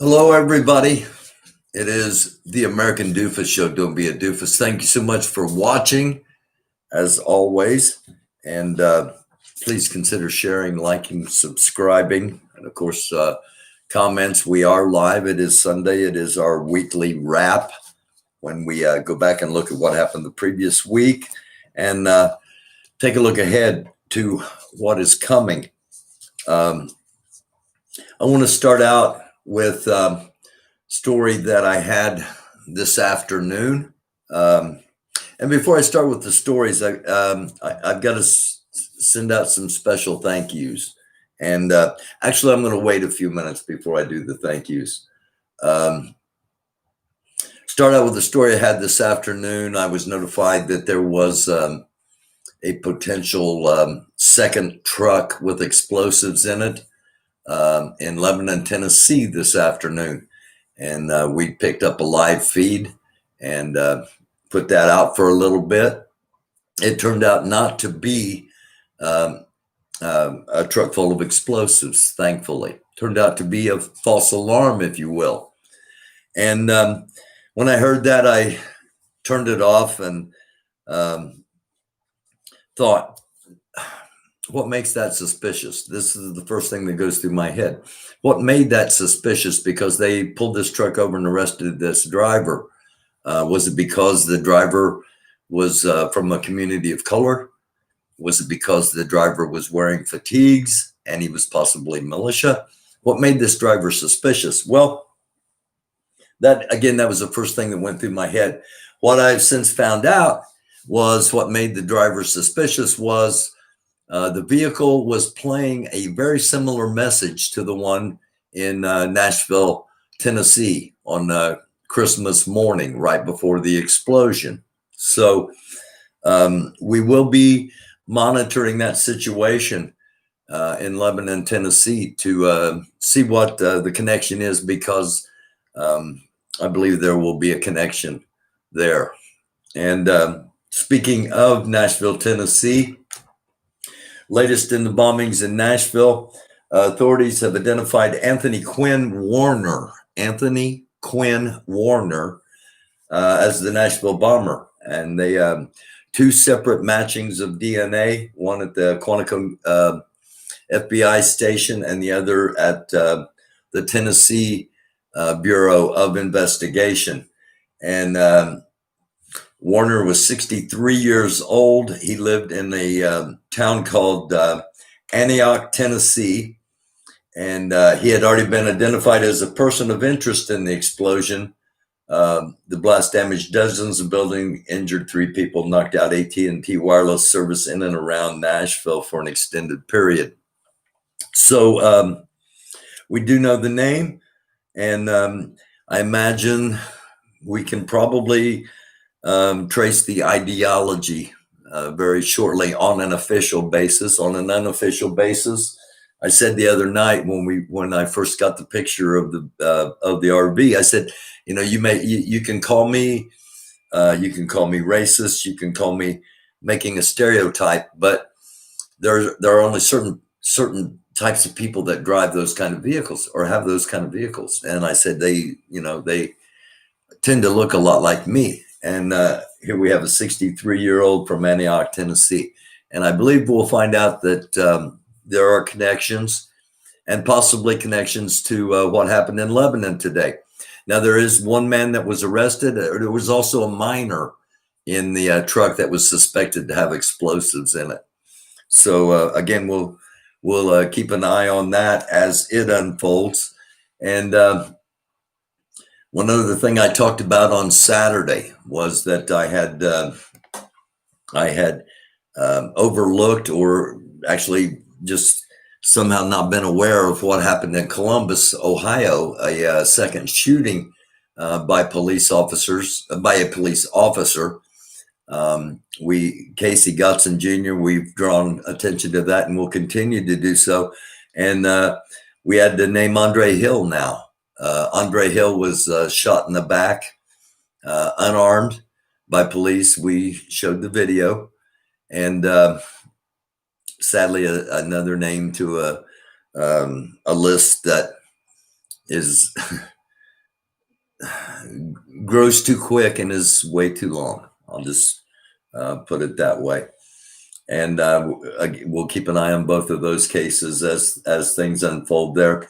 Hello, everybody. It is the American Doofus Show. Don't be a doofus. Thank you so much for watching, as always. And please consider sharing, liking, subscribing, and of course, comments. We are live. It is Sunday. It is our weekly wrap when we go back and look at what happened the previous week and take a look ahead to what is coming. I want to start out with story that I had this afternoon. And before I start with the stories, I've got to send out some special thank yous. And actually, I'm going to wait a few minutes before I do the thank yous. Start out with the story I had this afternoon. I was notified that there was a potential second truck with explosives in it in Lebanon, Tennessee this afternoon. And we picked up a live feed and put that out for a little bit. It turned out not to be a truck full of explosives, thankfully. Turned out to be a false alarm, if you will. And when I heard that, I turned it off and thought, what makes that suspicious? This is the first thing that goes through my head. What made that suspicious? Because they pulled this truck over and arrested this driver. Was it because the driver was from a community of color? Was it because the driver was wearing fatigues and he was possibly militia? What made this driver suspicious? Well, that was the first thing that went through my head. What I've since found out was what made the driver suspicious was the vehicle was playing a very similar message to the one in Nashville, Tennessee on Christmas morning, right before the explosion. So we will be monitoring that situation in Lebanon, Tennessee to see what the connection is, because I believe there will be a connection there. And speaking of Nashville, Tennessee, latest in the bombings in Nashville, authorities have identified Anthony Quinn Warner as the Nashville bomber. And they two separate matchings of DNA, one at the Quantico FBI station and the other at the Tennessee Bureau of Investigation. And Warner was 63 years old. He lived in a town called Antioch, Tennessee. And he had already been identified as a person of interest in the explosion. The blast damaged dozens of buildings, injured 3 people, knocked out AT&T wireless service in and around Nashville for an extended period. So we do know the name, and I imagine we can probably trace the ideology very shortly on an official basis. On an unofficial basis, I said the other night when I first got the picture of the RV, I said, you can call me racist, you can call me making a stereotype, but there are only certain types of people that drive those kind of vehicles or have those kind of vehicles. And I said they tend to look a lot like me. And here we have a 63-year-old from Antioch, Tennessee. And I believe we'll find out that there are connections, and possibly connections to what happened in Lebanon today. Now, there is one man that was arrested. There was also a minor in the truck that was suspected to have explosives in it. So again, we'll keep an eye on that as it unfolds. And one other thing I talked about on Saturday was that I had overlooked, or actually just somehow not been aware of what happened in Columbus, Ohio, a second shooting by a police officer. Casey Gotson Jr., we've drawn attention to that and will continue to do so. And we had to name Andre Hill now. Andre Hill was shot in the back, unarmed, by police. We showed the video. And sadly, another name to a list that is grows too quick and is way too long. I'll just put it that way. And we'll keep an eye on both of those cases as things unfold there.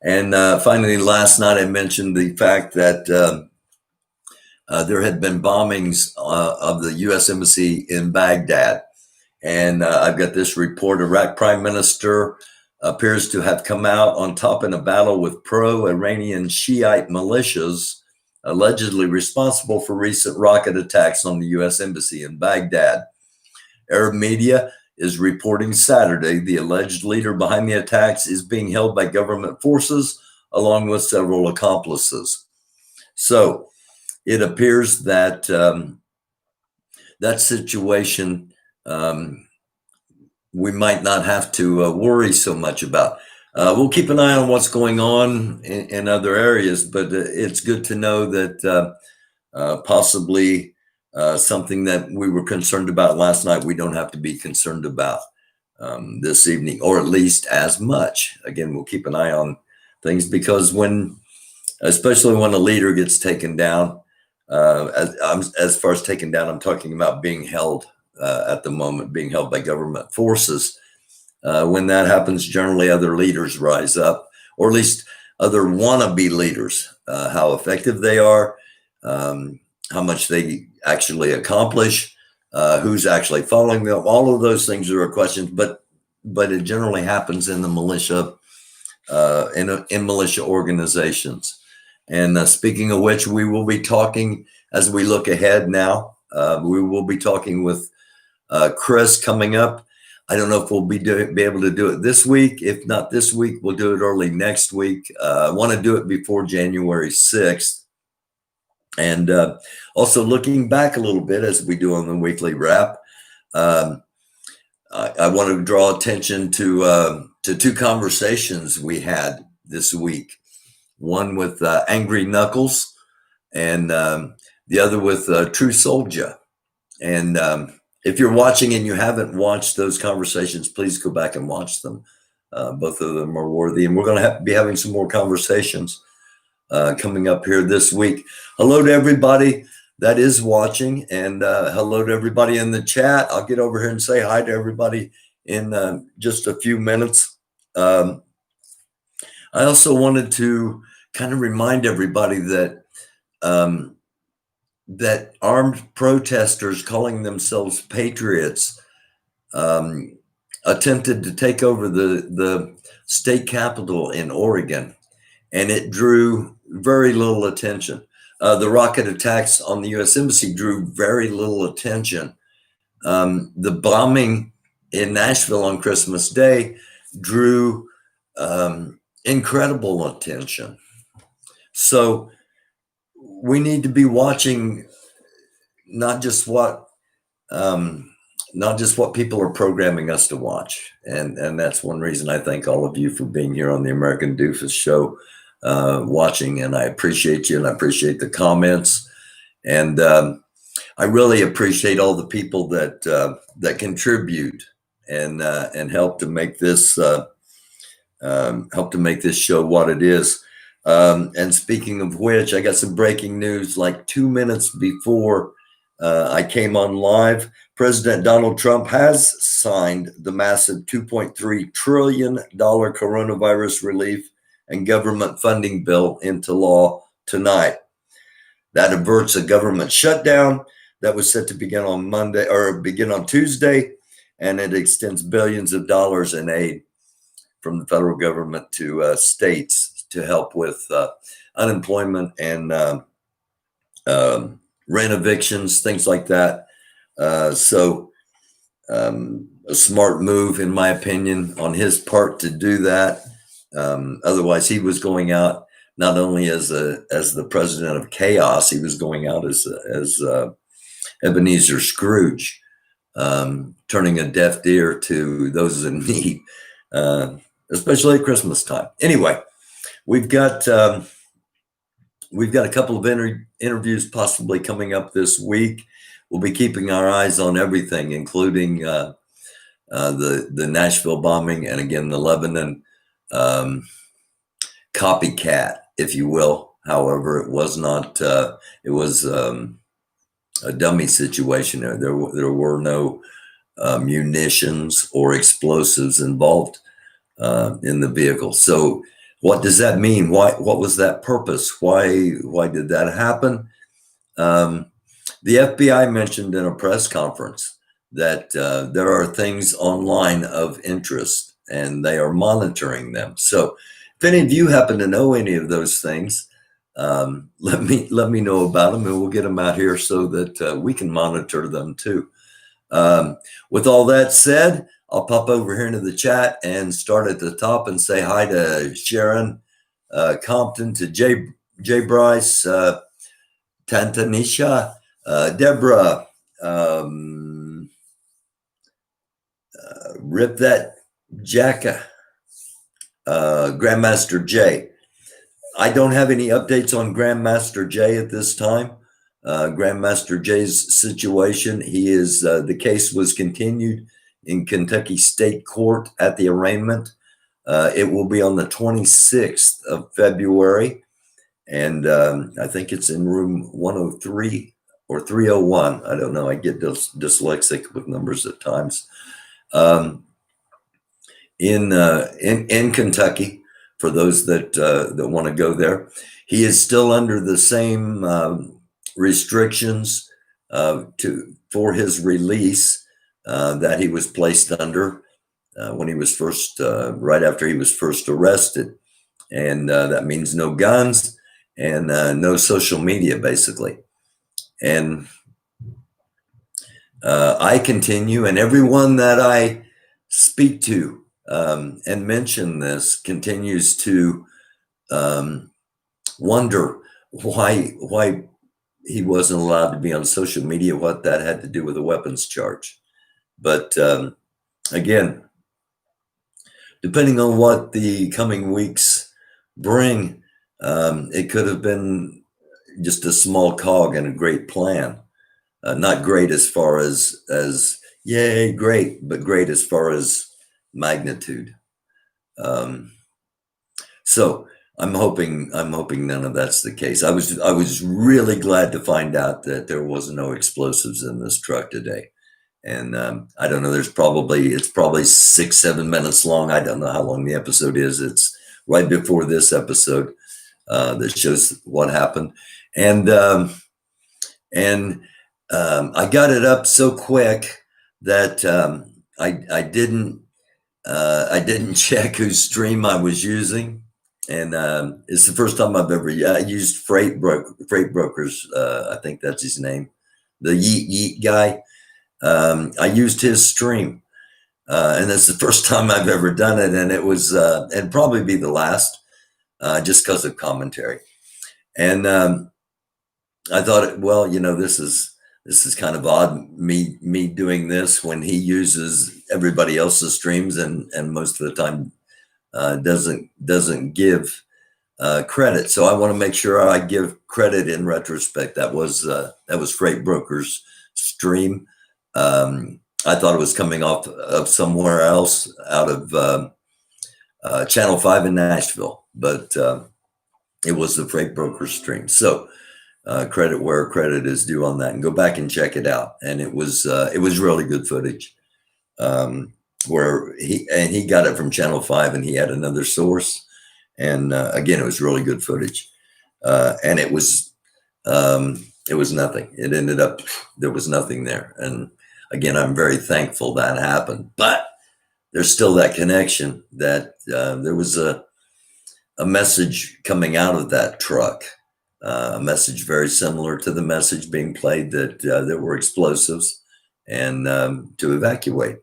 And finally, last night I mentioned the fact that there had been bombings of the U.S. Embassy in Baghdad. And I've got this report. Iraq Prime Minister appears to have come out on top in a battle with pro-Iranian Shiite militias, allegedly responsible for recent rocket attacks on the U.S. Embassy in Baghdad. Arab media is reporting Saturday the alleged leader behind the attacks is being held by government forces along with several accomplices. So it appears that that situation we might not have to worry so much about. We'll keep an eye on what's going on in other areas, but it's good to know that possibly something that we were concerned about last night, we don't have to be concerned about this evening, or at least as much. Again, we'll keep an eye on things because especially when a leader gets taken down, as far as taken down, I'm talking about being held at the moment, being held by government forces. When that happens, generally other leaders rise up, or at least other wannabe leaders, how effective they are, how much they actually accomplish, who's actually following them. All of those things are questions, but it generally happens in the militia, in militia organizations. And speaking of which, we will be talking as we look ahead now. We will be talking with Chris coming up. I don't know if we'll be able to do it this week. If not this week, we'll do it early next week. I want to do it before January 6th. And also looking back a little bit as we do on the weekly wrap, I want to draw attention to two conversations we had this week. One with Angry Knuckles and the other with True Soldier. And if you're watching and you haven't watched those conversations, please go back and watch them. Both of them are worthy. And we're going to be having some more conversations coming up here this week. Hello to everybody that is watching, and hello to everybody in the chat. I'll get over here and say hi to everybody in just a few minutes. I also wanted to kind of remind everybody that that armed protesters calling themselves patriots attempted to take over the state capitol in Oregon, and it drew very little attention. The rocket attacks on the U.S. Embassy drew very little attention. The bombing in Nashville on Christmas Day drew incredible attention. So we need to be watching not just what people are programming us to watch, and that's one reason I thank all of you for being here on the American Doofus Show, watching, and I appreciate you, and I appreciate the comments, and I really appreciate all the people that contribute and help to make this show what it is. And speaking of which, I got some breaking news like 2 minutes before I came on live. President Donald Trump has signed the massive $2.3 trillion coronavirus relief and government funding bill into law tonight. That averts a government shutdown that was set to begin on Tuesday, and it extends billions of dollars in aid from the federal government to states to help with unemployment and rent evictions, things like that. So a smart move, in my opinion, on his part to do that. Otherwise, he was going out not only as the president of chaos, he was going out as Ebenezer Scrooge, turning a deaf ear to those in need, especially at Christmas time. Anyway, we've got a couple of interviews possibly coming up this week. We'll be keeping our eyes on everything, including the Nashville bombing, and again the Lebanon copycat if you will. However, it was not. It was a dummy situation. There were no munitions or explosives involved in the vehicle. So, what does that mean? Why? What was that purpose? Why did that happen? The FBI mentioned in a press conference that there are things online of interest, and they are monitoring them. So, if any of you happen to know any of those things, let me know about them, and we'll get them out here so that we can monitor them too. With all that said, I'll pop over here into the chat and start at the top and say hi to Sharon Compton, to Jay Bryce, Tantanisha, Deborah, Rip That Jacka, Grandmaster Jay. I don't have any updates on Grandmaster Jay at this time. Grandmaster Jay's situation, the case was continued in Kentucky State Court at the arraignment. It will be on the 26th of February, and I think it's in room 103 or 301. I don't know. I get dyslexic with numbers at times. In Kentucky, for those that want to go there, he is still under the same restrictions for his release that he was placed under when he was first, right after he was first arrested. And that means no guns and no social media, basically. And I continue, and everyone that I speak to and mention this continues to wonder why he wasn't allowed to be on social media, what that had to do with a weapons charge. But again, depending on what the coming weeks bring, it could have been just a small cog in a great plan. Not great as far as yay, great, but great as far as magnitude. So I'm hoping none of that's the case. I was really glad to find out that there was no explosives in this truck today. And I don't know, it's probably 6-7 minutes long. I don't know how long the episode is. It's right before this episode that shows what happened. And I got it up so quick that I didn't check whose stream I was using. And it's the first time I've ever used Freight Brokers. I think that's his name, the Yeet guy. I used his stream, and that's the first time I've ever done it. And it was, it'd probably be the last, just because of commentary. And I thought, well, this is kind of odd, me doing this when he uses everybody else's streams and most of the time doesn't give credit. So I want to make sure I give credit in retrospect. That was Freight Brokers stream. I thought it was coming off of somewhere else out of Channel 5 in Nashville, but it was the Freight Brokers stream. So credit where credit is due on that, and go back and check it out. And it was really good footage. Where he got it from Channel 5, and he had another source. And again, it was really good footage. And it was nothing. It ended up, there was nothing there. And again, I'm very thankful that happened. But there's still that connection that there was a message coming out of that truck, a message very similar to the message being played that there were explosives and to evacuate.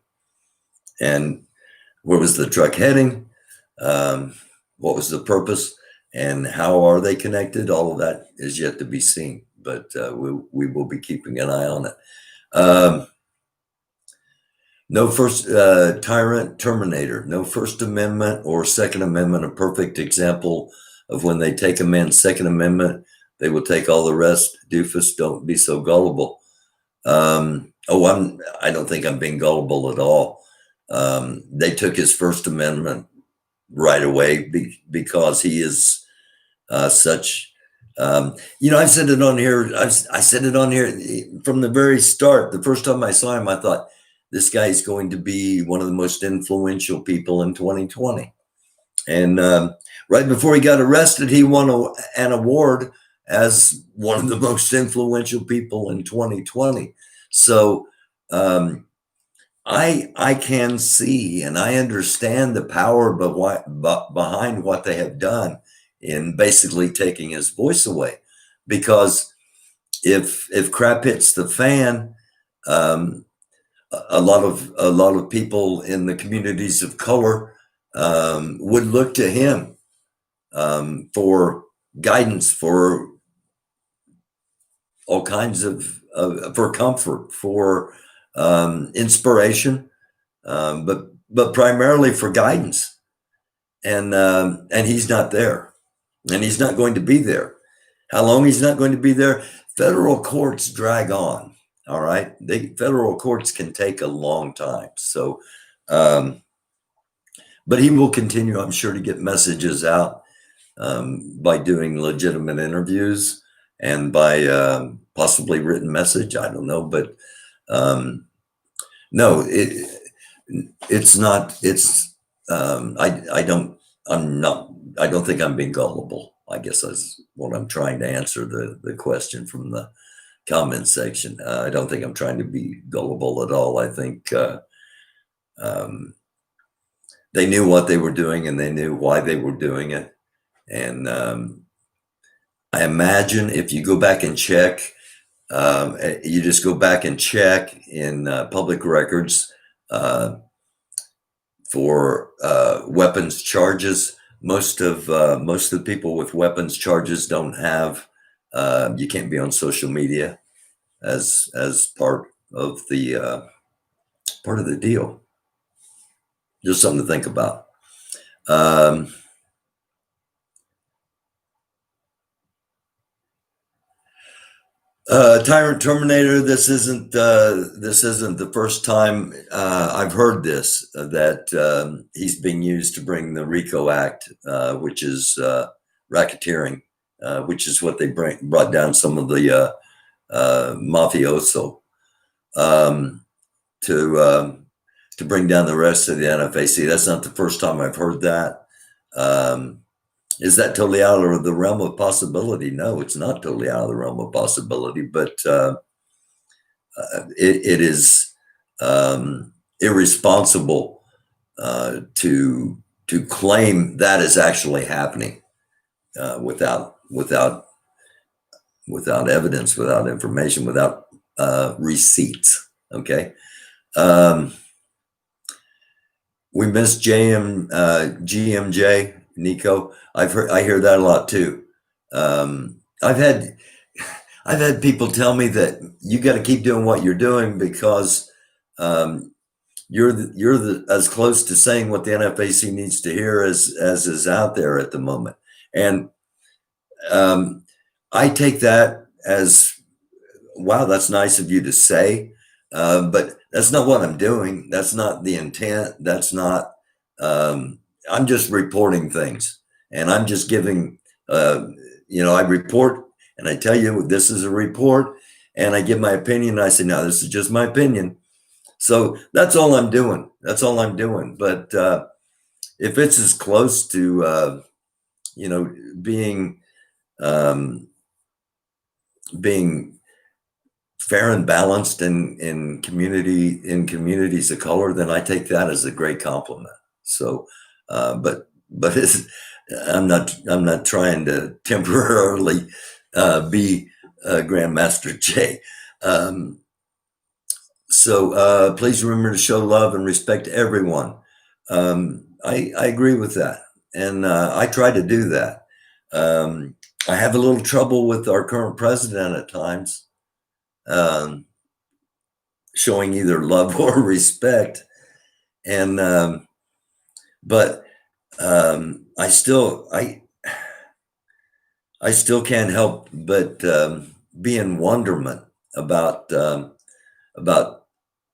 And where was the truck heading? What was the purpose? And how are they connected? All of that is yet to be seen, but we will be keeping an eye on it. No first tyrant terminator, no First Amendment or Second Amendment, a perfect example of when they take a man's Second Amendment, they will take all the rest. Doofus, don't be so gullible. I don't think I'm being gullible at all. They took his First Amendment right away because he is such. I've said it on here. I said it on here from the very start. The first time I saw him, I thought this guy's going to be one of the most influential people in 2020. And right before he got arrested, he won an award as one of the most influential people in 2020. So I can see and I understand the power behind what they have done in basically taking his voice away. Because if crap hits the fan, a lot of people in the communities of color would look to him for guidance, for all kinds of for comfort, for inspiration, but primarily for guidance. And he's not there, and he's not going to be there. How long he's not going to be there? Federal courts drag on. All right, federal courts can take a long time. So, but he will continue, I'm sure, to get messages out by doing legitimate interviews and by possibly written message. I don't know, but no, it's not. It's I don't think I'm being gullible. I guess that's what I'm trying to answer the question from the comment section. I don't think I'm trying to be gullible at all. I think they knew what they were doing and they knew why they were doing it. And I imagine if you go back and check, you just go back and check in public records for weapons charges. Most of the people with weapons charges don't have. You can't be on social media as part of the deal. Just something to think about. Tyrant Terminator. This isn't the first time I've heard this, that he's being used to bring the RICO Act, which is racketeering, which is what they brought down some of the mafioso to bring down the rest of the NFAC. That's not the first time I've heard that. Is that totally out of the realm of possibility? No, it's not totally out of the realm of possibility, but it is irresponsible to claim that is actually happening without evidence, without information, without receipts. Okay. We miss GMJ, Nico. I hear that a lot too. I've had people tell me that you got to keep doing what you're doing because you're as close to saying what the NFAC needs to hear as is out there at the moment. And I take that as, wow, that's nice of you to say, but that's not what I'm doing. That's not the intent. That's not. I'm just reporting things, and I'm just giving. I report and I tell you this is a report, and I give my opinion. And I say, no, this is just my opinion. So that's all I'm doing. That's all I'm doing. But if it's as close to, being fair and balanced in communities of color, then I take that as a great compliment. So, but I'm not trying to temporarily be Grandmaster Jay. So please remember to show love and respect to everyone. I agree with that, and I try to do that. I have a little trouble with our current president at times, showing either love or respect, and but I still can't help but be in wonderment about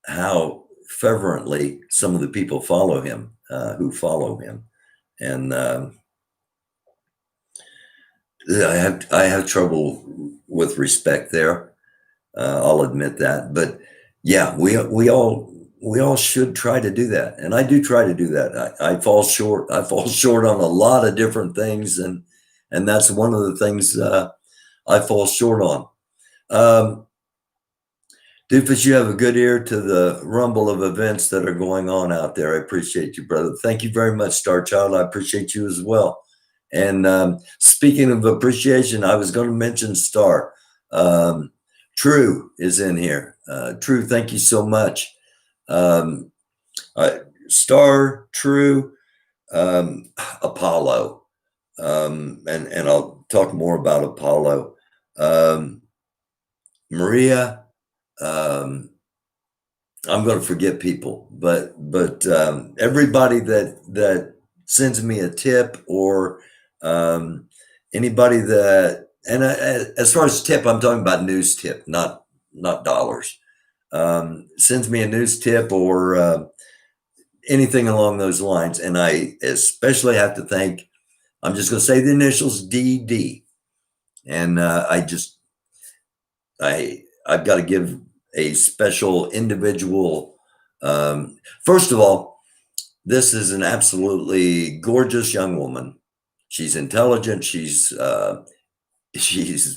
how fervently some of the people follow him, who follow him, and I have trouble with respect there. I'll admit that, but yeah, we all should try to do that, and I do try to do that. I fall short. I fall short on a lot of different things, and that's one of the things I fall short on. Um, Doofus, you have a good ear to the rumble of events that are going on out there. I appreciate you, brother. Thank you very much, Star Child. I appreciate you as well. And speaking of appreciation, I was going to mention Star. Um, True is in here. True, thank you so much. Um, Star, True, um, Apollo, and I'll talk more about Apollo. Um, Maria, um, I'm going to forget people, but everybody that sends me a tip or um, anybody that as far as tip, I'm talking about news tip, not dollars. Sends me a news tip or anything along those lines, and I especially have to thank. I'm just going to say the initials DD, and I've got to give a special individual. First of all, this is an absolutely gorgeous young woman. She's intelligent. She's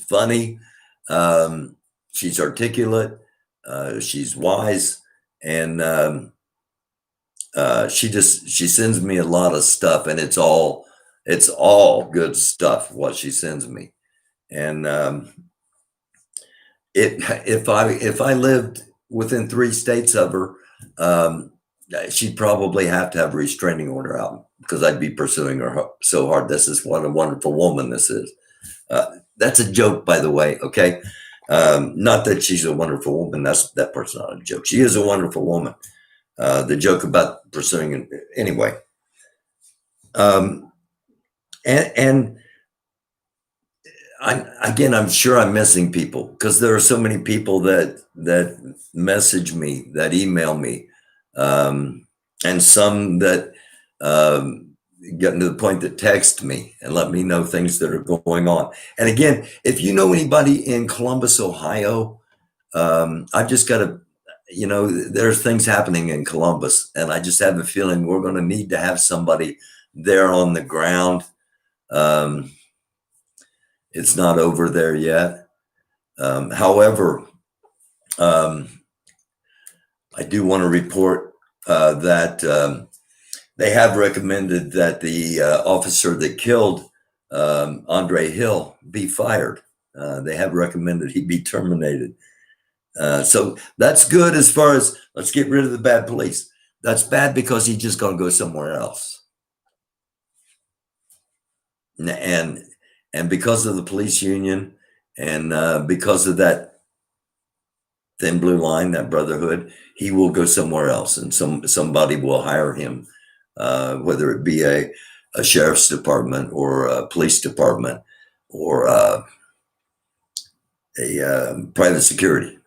funny. Um, she's articulate. She's wise, and she sends me a lot of stuff, and it's all good stuff what she sends me, and if I lived within 3 states of her, um, she'd probably have to have a restraining order out because I'd be pursuing her so hard. This is what a wonderful woman this is. That's a joke, by the way. Okay, not that she's a wonderful woman. That part's not a joke. She is a wonderful woman. The joke about pursuing anyway. Um, and I'm sure I'm missing people because there are so many people that message me, that email me, and some that getting to the point that text me and let me know things that are going on. And again, if you know anybody in Columbus, Ohio, I've just got to, there's things happening in Columbus, and I just have a feeling we're going to need to have somebody there on the ground. Um, it's not over there yet. However, um, I do want to report that they have recommended that the officer that killed Andre Hill be fired. They have recommended he be terminated. So that's good as far as let's get rid of the bad police. That's bad because he's just going to go somewhere else. And because of the police union and because of that thin blue line, that brotherhood, he will go somewhere else, and somebody will hire him, whether it be a sheriff's department or a police department or a private security,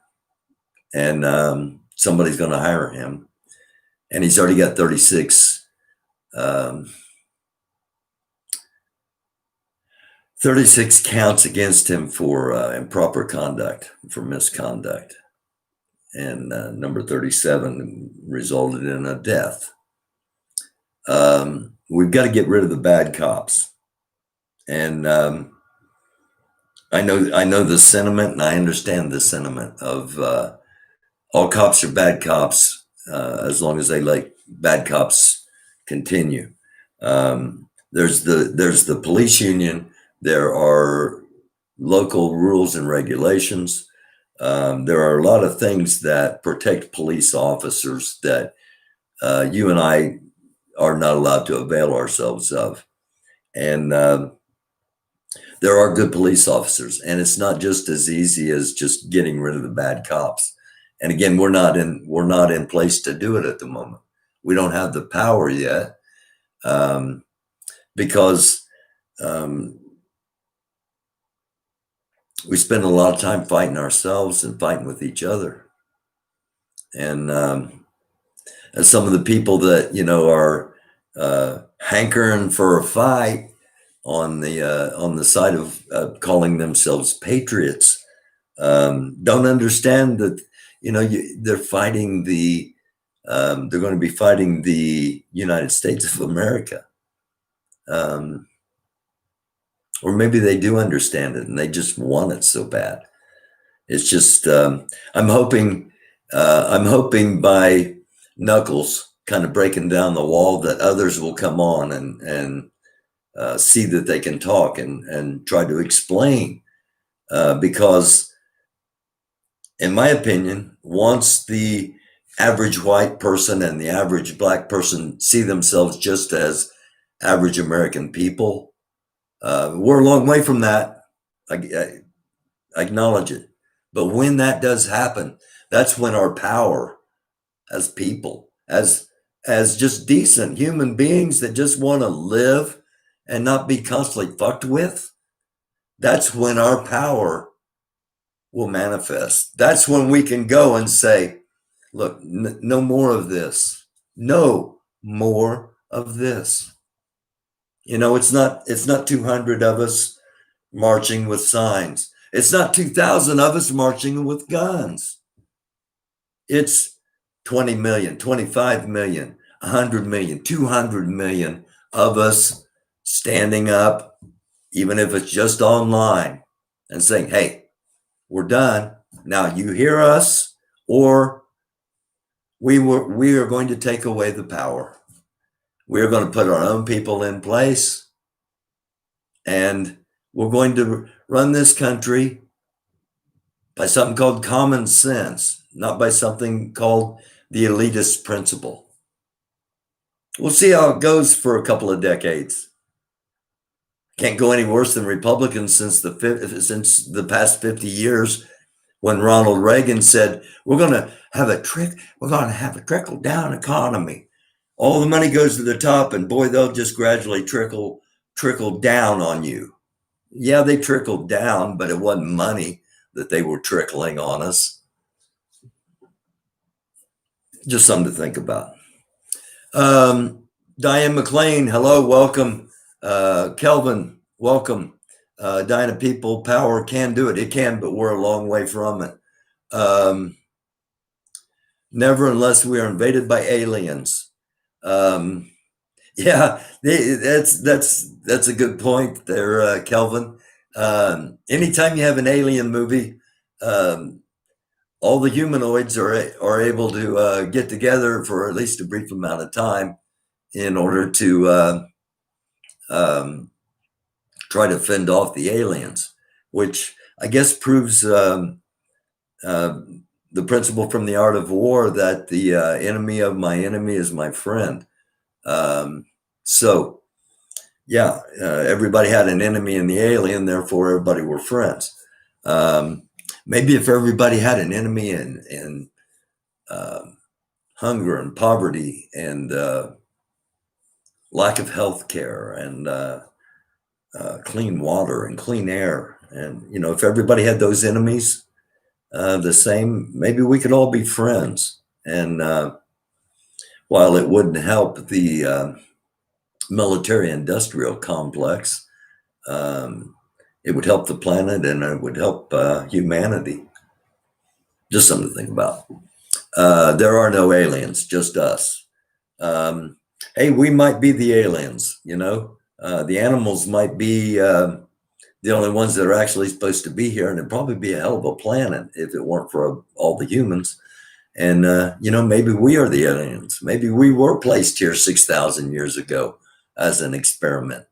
and somebody's going to hire him, and he's already got 36. 36 counts against him for improper conduct, for misconduct. And number 37 resulted in a death. We've got to get rid of the bad cops. And I know the sentiment, and I understand the sentiment of all cops are bad cops as long as they let bad cops continue. There's the police union. There are local rules and regulations. There are a lot of things that protect police officers that you and I are not allowed to avail ourselves of. And there are good police officers, and it's not just as easy as just getting rid of the bad cops. And again, we're not in place to do it at the moment. We don't have the power yet because we spend a lot of time fighting ourselves and fighting with each other. And as some of the people that are hankering for a fight on the side of calling themselves patriots don't understand that they're fighting they're going to be fighting the United States of America. Or maybe they do understand it and they just want it so bad. It's just I'm hoping by Knuckles kind of breaking down the wall that others will come on and see that they can talk and try to explain because in my opinion, once the average white person and the average black person see themselves just as average American people, we're a long way from that. I acknowledge it. But when that does happen, that's when our power as people, as just decent human beings that just want to live and not be constantly fucked with, that's when our power will manifest. That's when we can go and say, look, no more of this. No more of this. It's not 200 of us marching with signs. It's not 2,000 of us marching with guns. It's 20 million, 25 million, 100 million, 200 million of us standing up, even if it's just online, and saying, hey, we're done. Now you hear us, or we are going to take away the power. We're going to put our own people in place, and we're going to run this country by something called common sense, not by something called the elitist principle. We'll see how it goes for a couple of decades. Can't go any worse than Republicans since the past 50 years, when Ronald Reagan said, we're going to have a trickle down economy. All the money goes to the top, and boy, they'll just gradually trickle down on you. Yeah, they trickled down, but it wasn't money that they were trickling on us. Just something to think about. Diane McLean, hello, welcome. Kelvin, welcome. Diana, people power can do it. It can, but we're a long way from it. Never unless we are invaded by aliens. Yeah, that's a good point there, Kelvin. Anytime you have an alien movie, all the humanoids are able to get together for at least a brief amount of time in order to try to fend off the aliens, which I guess proves the principle from The Art of War that the enemy of my enemy is my friend. So, yeah, everybody had an enemy in the alien, therefore everybody were friends. Maybe if everybody had an enemy in hunger and poverty and lack of health care and clean water and clean air, and if everybody had those enemies the same, maybe we could all be friends. And while it wouldn't help the military industrial complex, it would help the planet and it would help humanity. Just something to think about. There are no aliens, just us. Hey, we might be the aliens, the animals might be the only ones that are actually supposed to be here, and it'd probably be a hell of a planet if it weren't for all the humans. And maybe we are the aliens. Maybe we were placed here 6,000 years ago as an experiment,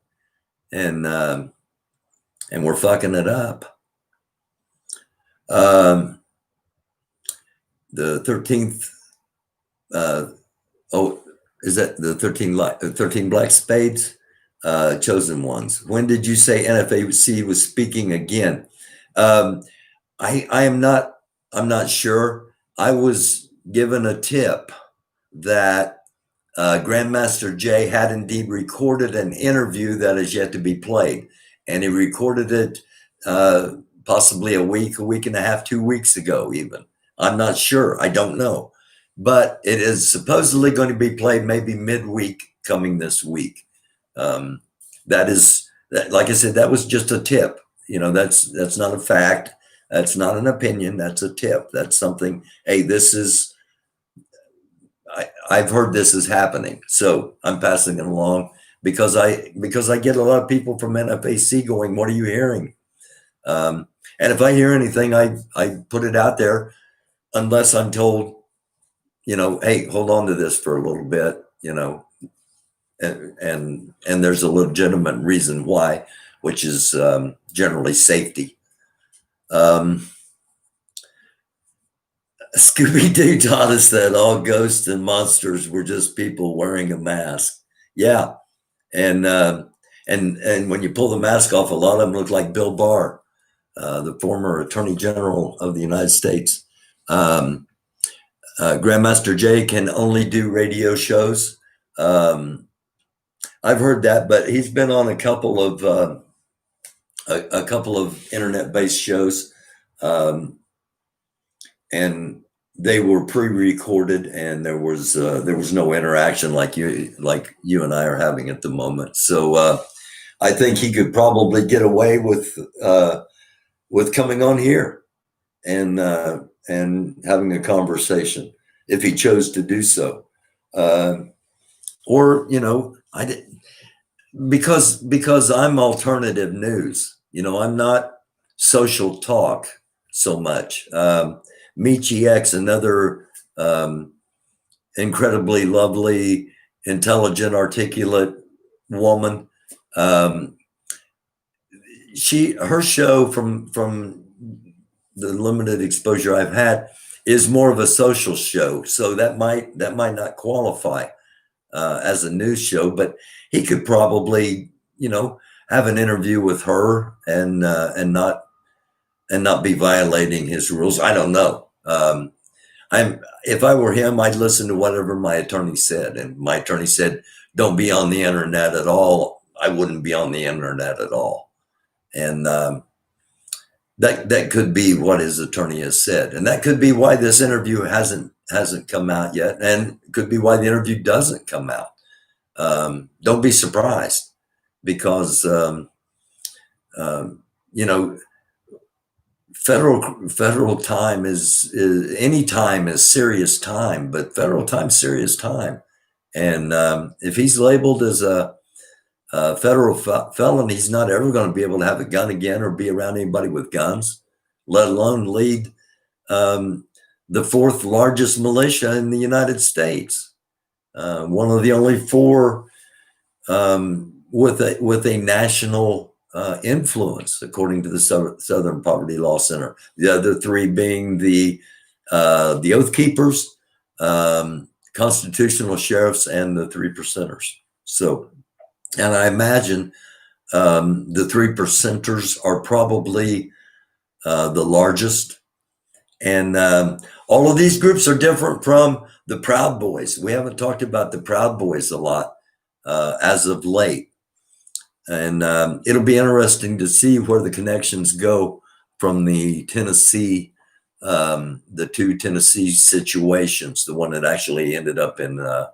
and we're fucking it up. The 13th. Is that the 13 black spades? Chosen ones. When did you say NFAC was speaking again? I'm not sure. I was given a tip that Grandmaster Jay had indeed recorded an interview that is yet to be played, and he recorded it possibly a week and a half, 2 weeks ago even. I'm not sure. I don't know. But it is supposedly going to be played maybe midweek coming this week. That is like I said, that was just a tip. That's not a fact. That's not an opinion. That's a tip. That's something. Hey, I've heard this is happening, so I'm passing it along because I get a lot of people from NFAC going, "What are you hearing?" And if I hear anything, I put it out there, unless I'm told, hey, hold on to this for a little bit, and there's a legitimate reason why, which is generally safety. Scooby Doo taught us that all ghosts and monsters were just people wearing a mask. Yeah, and when you pull the mask off, a lot of them look like Bill Barr, the former Attorney General of the United States. Grandmaster Jay can only do radio shows. I've heard that, but he's been on a couple of internet-based shows, and they were pre-recorded, and there was no interaction like you and I are having at the moment. So I think he could probably get away with coming on here and having a conversation if he chose to do so. Or I did, because I'm alternative news. I'm not social talk so much. Michi X, another incredibly lovely, intelligent, articulate woman. Her show, from the limited exposure I've had, is more of a social show, so that might not qualify as a news show. But he could probably, have an interview with her and not be violating his rules. I don't know. If I were him, I'd listen to whatever my attorney said, and my attorney said, "Don't be on the internet at all." I wouldn't be on the internet at all, and that could be what his attorney has said, and that could be why this interview hasn't come out yet, and could be why the interview doesn't come out. Don't be surprised, because federal time is any time is serious time, but federal time serious time, and if he's labeled as a federal felon, he's not ever going to be able to have a gun again or be around anybody with guns, let alone lead the fourth largest militia in the United States, one of the only four with a national influence, according to the Southern Poverty Law Center. The other three being the Oath Keepers, constitutional sheriffs, and the Three Percenters. So, and I imagine the Three Percenters are probably the largest. And all of these groups are different from the Proud Boys. We haven't talked about the Proud Boys a lot as of late. And it'll be interesting to see where the connections go from the Tennessee, the two Tennessee situations, the one that actually ended up in a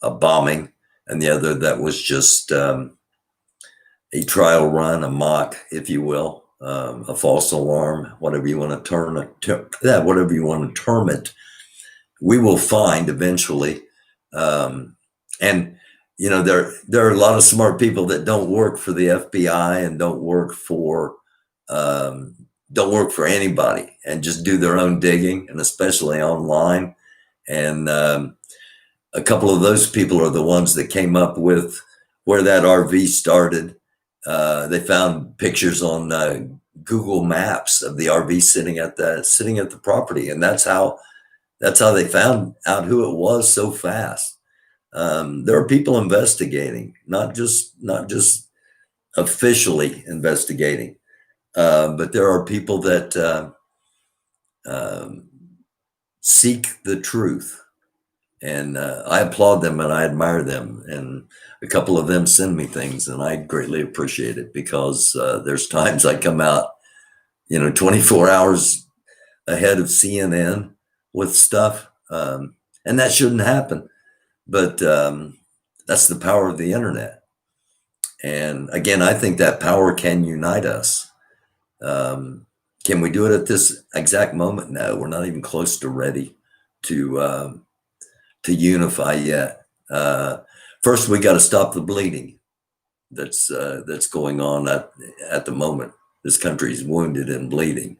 bombing, and the other that was just a trial run, a mock, if you will, a false alarm, whatever you want to term it. We will find eventually, and there are a lot of smart people that don't work for the FBI and don't work for anybody, and just do their own digging, and especially online. And a couple of those people are the ones that came up with where that RV started. They found pictures on Google Maps of the RV sitting at the property, and that's how they found out who it was so fast. There are people investigating, not just officially investigating, but there are people that seek the truth. And I applaud them and I admire them. And a couple of them send me things, and I greatly appreciate it, because there's times I come out, 24 hours ahead of CNN with stuff. And that shouldn't happen. But that's the power of the internet. And again, I think that power can unite us. Can we do it at this exact moment? No, we're not even close to ready to unify yet. First, we got to stop the bleeding that's going on at the moment. This country is wounded and bleeding,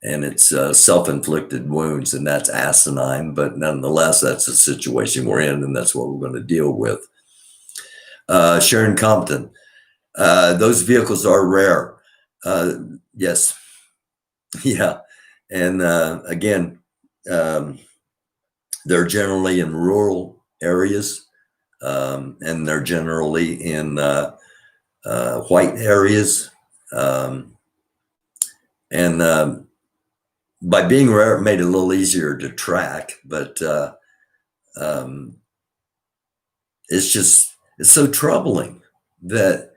and it's self-inflicted wounds, and that's asinine. But nonetheless, that's the situation we're in, and that's what we're going to deal with. Sharon Compton, those vehicles are rare. Yes, yeah, and again, they're generally in rural areas, and they're generally in white areas, and by being rare, it made it a little easier to track. But it's so troubling that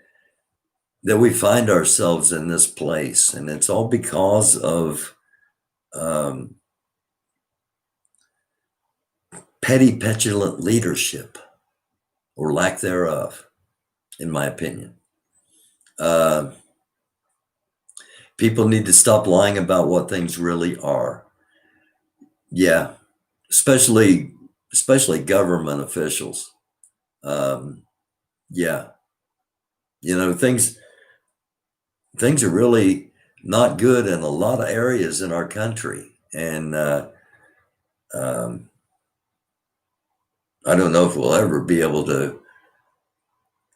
we find ourselves in this place, and it's all because of petty, petulant leadership, or lack thereof, in my opinion. People need to stop lying about what things really are. Yeah, especially government officials. Yeah, things are really not good in a lot of areas in our country, and I don't know if we'll ever be able to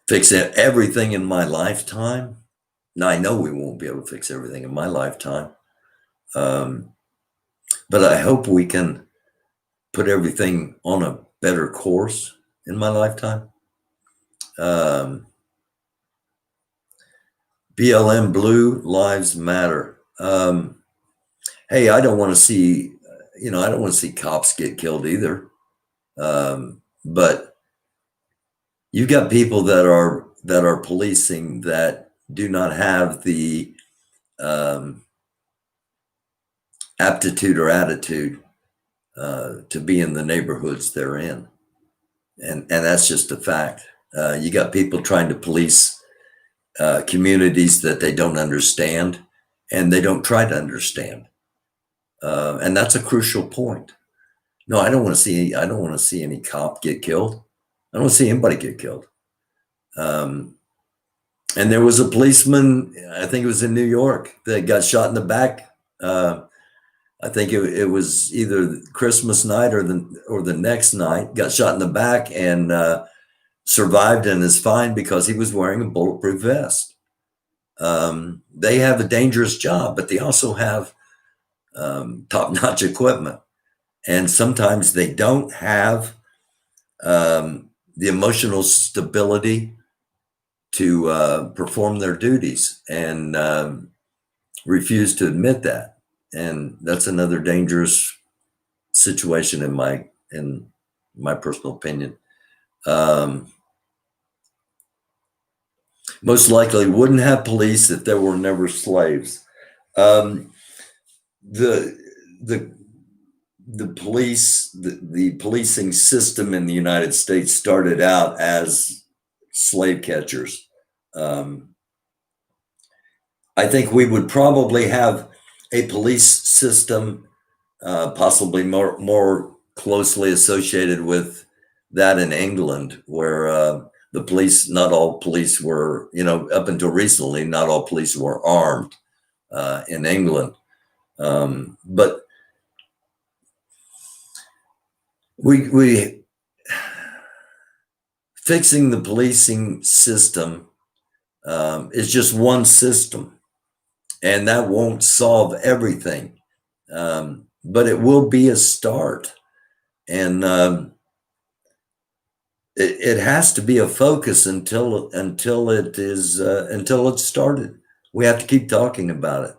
fix everything in my lifetime. Now, I know we won't be able to fix everything in my lifetime, but I hope we can put everything on a better course in my lifetime. BLM Blue Lives Matter. Hey, I don't want to see, I don't want to see cops get killed either. But you've got people that are policing that do not have the aptitude or attitude to be in the neighborhoods they're in, and that's just a fact. You got people trying to police communities that they don't understand, and they don't try to understand, and that's a crucial point. No, I don't want to see any cop get killed. I don't want to see anybody get killed. And there was a policeman, I think it was in New York, that got shot in the back. I think it was either Christmas night or the next night. Got shot in the back and survived and is fine because he was wearing a bulletproof vest. They have a dangerous job, but they also have top-notch equipment, and sometimes they don't have the emotional stability to perform their duties, and refuse to admit that. And that's another dangerous situation in my personal opinion. Most likely wouldn't have police if there were never slaves. The police, the policing system in the United States started out as slave catchers. I think we would probably have a police system possibly more closely associated with that in England, where the police, not all police were, up until recently, not all police were armed in England. But we fixing the policing system is just one system, and that won't solve everything, but it will be a start. And it has to be a focus until it's started. We have to keep talking about it.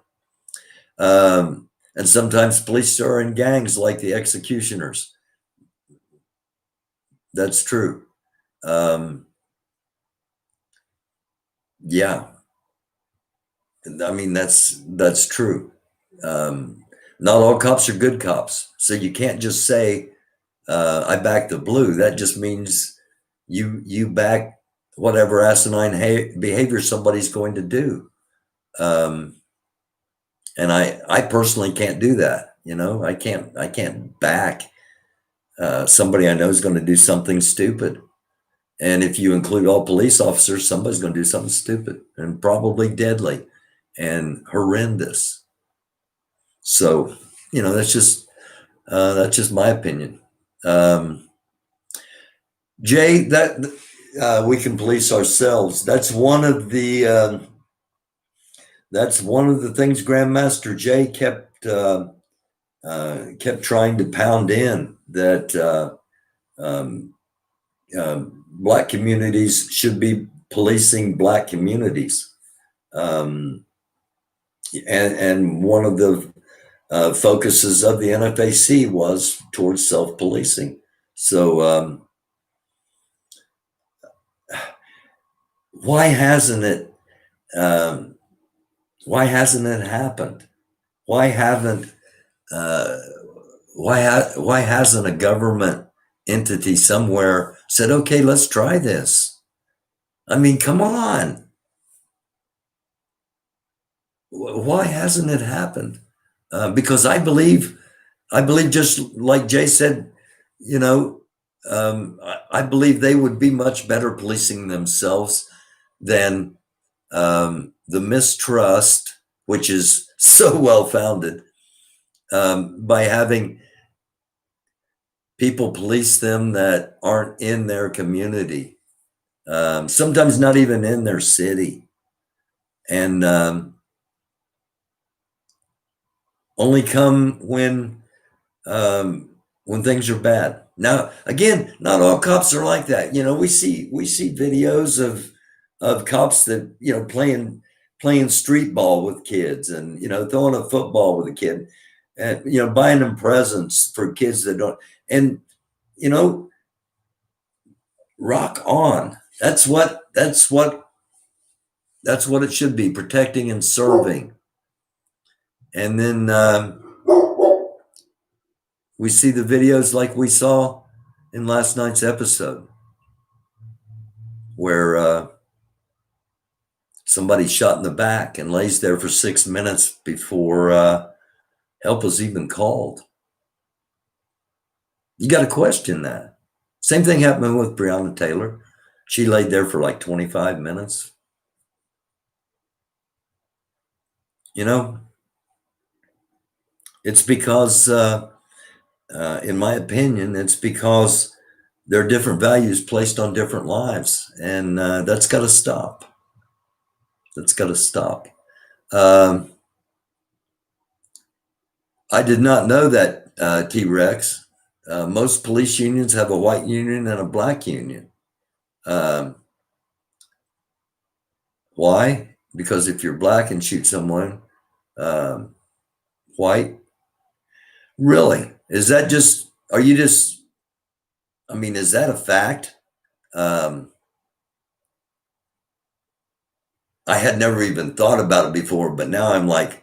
And sometimes police are in gangs like the executioners. That's true. Yeah. I mean, that's true. Not all cops are good cops. So you can't just say, I back the blue. That just means you back whatever asinine behavior somebody's going to do. And I personally can't do that. I can't back somebody I know is going to do something stupid. And if you include all police officers, somebody's going to do something stupid and probably deadly and horrendous. So, that's just my opinion. Jay, that we can police ourselves. That's one of the things Grandmaster Jay kept trying to pound in, that Black communities should be policing Black communities. And one of the focuses of the NFAC was towards self-policing. So why hasn't it happened? Why hasn't a government entity somewhere said, okay, let's try this? I mean, come on. Why hasn't it happened? Because I believe, just like Jay said, I believe they would be much better policing themselves than the mistrust, which is so well founded, by having people police them that aren't in their community, sometimes not even in their city, and only come when things are bad. Now, again, not all cops are like that. We see videos of cops that playing street ball with kids, and throwing a football with a kid, and buying them presents for kids that don't. And rock on. That's what it should be, protecting and serving. And then we see the videos like we saw in last night's episode, where somebody's shot in the back and lays there for 6 minutes before help was even called. You got to question that. Same thing happened with Breonna Taylor. She laid there for like 25 minutes. It's because, in my opinion, it's because there are different values placed on different lives, and that's got to stop. That's got to stop. I did not know that, T-Rex. Most police unions have a white union and a Black union. Why? Because if you're Black and shoot someone white, really? Is that just, is that a fact? I had never even thought about it before, but now I'm like,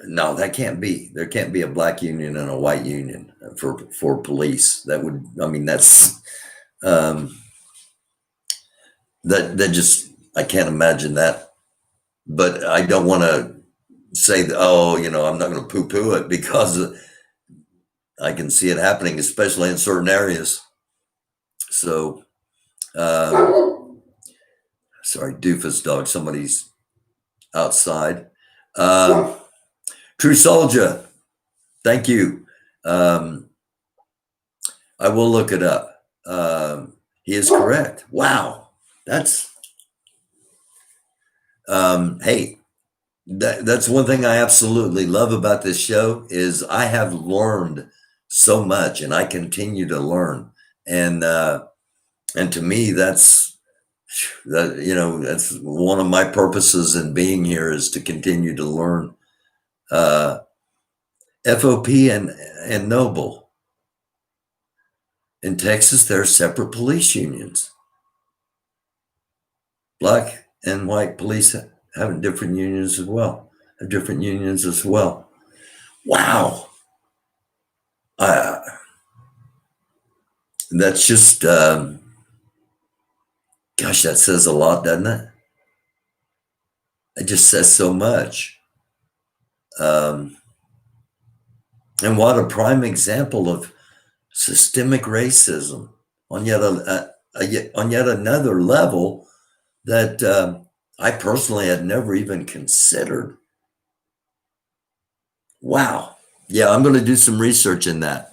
no, that can't be. There can't be a Black union and a white union for police. That would, that's, that just, I can't imagine that. But I don't want to say that, I'm not going to poo-poo it, because I can see it happening, especially in certain areas. So, sorry, doofus dog, somebody's outside. True Soldier, thank you. I will look it up. He is correct. Wow, that's hey, that's one thing I absolutely love about this show, is I have learned so much, and I continue to learn. And to me, that's one of my purposes in being here, is to continue to learn. FOP and Noble. In Texas, there are separate police unions. Black and white police have different unions as well. Wow. That's just, God, Gosh, that says a lot, doesn't it? It just says so much. Um, and what a prime example of systemic racism on on yet another level that I personally had never even considered. Wow. Yeah, I'm going to do some research in that.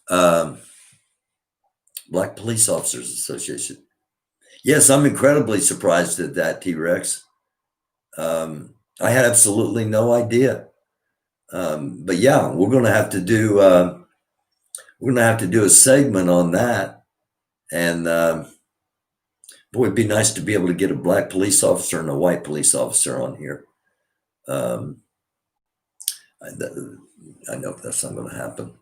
Um, Black Police Officers Association. Yes, I'm incredibly surprised at that, T Rex. I had absolutely no idea. But yeah, we're going to have to do a segment on that. And boy, it'd be nice to be able to get a black police officer and a white police officer on here. Um, I know that's not going to happen.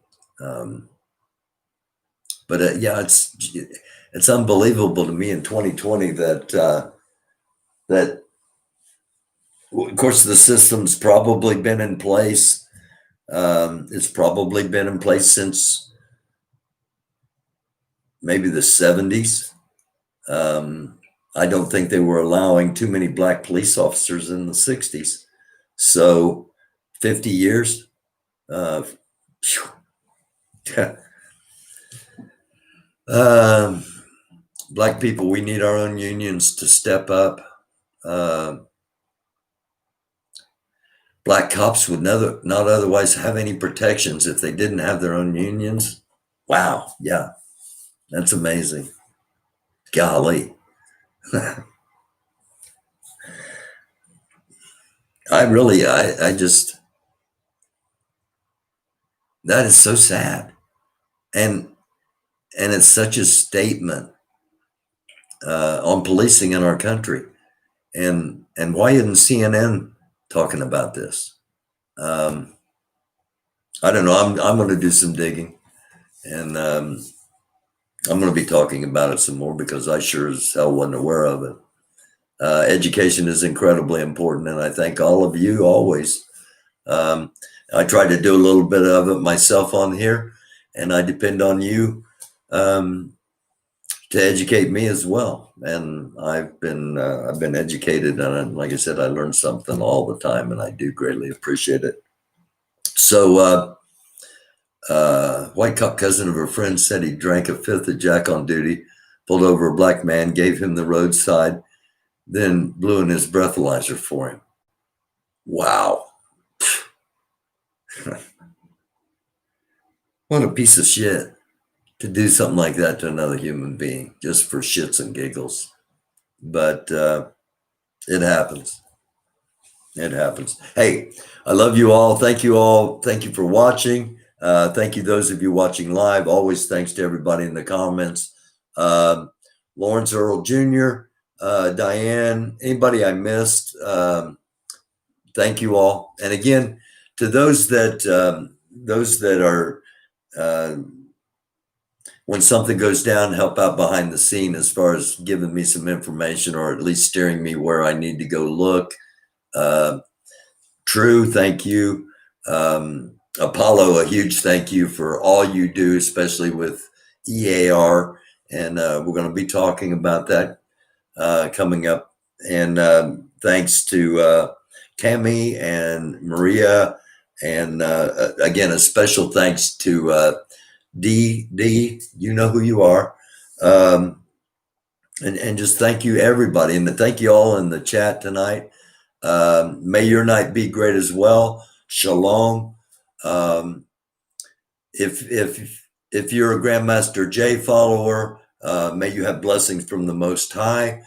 But yeah, it's unbelievable to me in 2020 that that of course the system's probably been in place. It's probably been in place since maybe the 70s. I don't think they were allowing too many black police officers in the 60s. So 50 years. Black people, we need our own unions to step up. Black cops would not otherwise have any protections if they didn't have their own unions. Wow. Yeah. That's amazing. Golly. I just, that is so sad. And it's such a statement on policing in our country. And why isn't CNN talking about this? I don't know. I'm going to do some digging, and I'm going to be talking about it some more because I sure as hell wasn't aware of it. Education is incredibly important, and I thank all of you always. I try to do a little bit of it myself on here, and I depend on you to educate me as well. And I've been educated, and like I said, I learn something all the time, and I do greatly appreciate it. So, white cop cousin of a friend said he drank a fifth of Jack on duty, pulled over a black man, gave him the roadside, then blew in his breathalyzer for him. Wow. What a piece of shit to do something like that to another human being just for shits and giggles. But it happens. It happens. Hey, I love you all. Thank you all. Thank you for watching. Thank you, those of you watching live. Always thanks to everybody in the comments. Lawrence Earl Jr., Diane, anybody I missed, thank you all. And again, to those that are, when something goes down, help out behind the scene as far as giving me some information or at least steering me where I need to go look. True, thank you. Apollo, a huge thank you for all you do, especially with EAR. And we're going to be talking about that coming up. And thanks to Tammy and Maria. And again, a special thanks to D, you know who you are. And just thank you, everybody. And thank you all in the chat tonight. May your night be great as well. Shalom. If you're a Grandmaster J follower, may you have blessings from the Most High.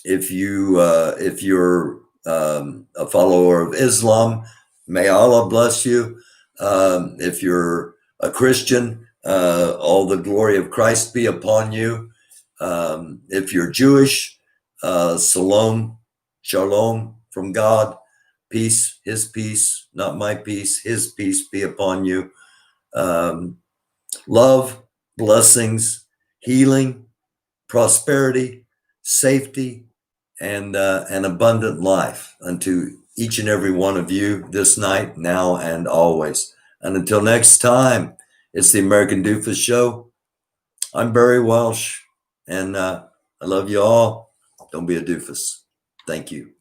If you're a follower of Islam, may Allah bless you. If you're a Christian, all the glory of Christ be upon you. If you're Jewish, shalom from God, peace, his peace, not my peace, his peace be upon you. Love, blessings, healing, prosperity, safety, and an abundant life unto each and every one of you this night, now, and always. And until next time, it's the American Doofus Show. I'm Barry Welsh, and I love you all. Don't be a doofus. Thank you.